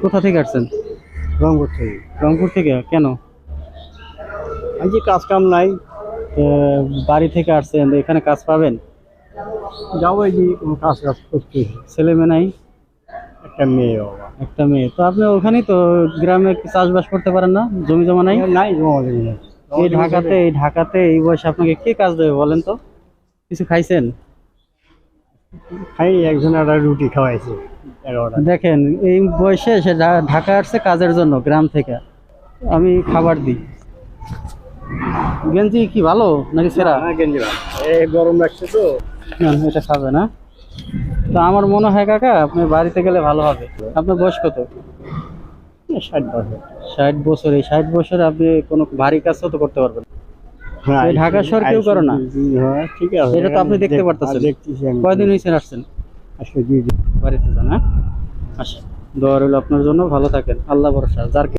কোথা থেকে আসছেন? রংপুর থেকে। রংপুর থেকে? কেন? এই যে কাজ কাম নাই, তো বাড়ি থেকে আসছেন, তো এখানে কাজ পাবেন? যাবো এই যে কোনো কাজ কাজ করতে। ছেলে মেয়ে নাই? একটা মেয়ে বাবা। একটা মেয়ে। তো আপনি ওখানেই তো গ্রামে চাষবাস করতে পারেন না? জমি জমা নাই? নাই জমা জমি নাই। এই ঢাকাতে এই বয়সে আপনাকে কে কাজ দেবে বলেন তো? কিছু খাইছেন? খাই, একজন একটা রুটি খাওয়াইছে 11টা। দেখেন এই বয়সে সে ঢাকা আসছে কাজের জন্য গ্রাম থেকে। আমি খাবার দিই। গেঞ্জি কি ভালো নাকি সেরা? না গেঞ্জি না, এই গরম লাগছে তো। না এটা খাবে না। তো আমার মনে হয় কাকা আপনি বাড়িতে গেলে ভালো হবে। আপনার বয়স কত? 60 বছর। 60 বছর। এই 60 বছরে আপনি কোনো ভারী কাজও তো করতে পারবেন না। হ্যাঁ, এই ঢাকা শহর কেউ করে না। হ্যাঁ ঠিক আছে, এটা তো আপনি দেখতে পারতেছেন। দেখতেছি আমি। কয়দিন হয়েছে আসছেন? আজকে 2 দিন। বাড়িতে যান, হ্যাঁ? আচ্ছা, দোয়া রইল আপনার জন্য, ভালো থাকেন, আল্লাহ ভরসা। যার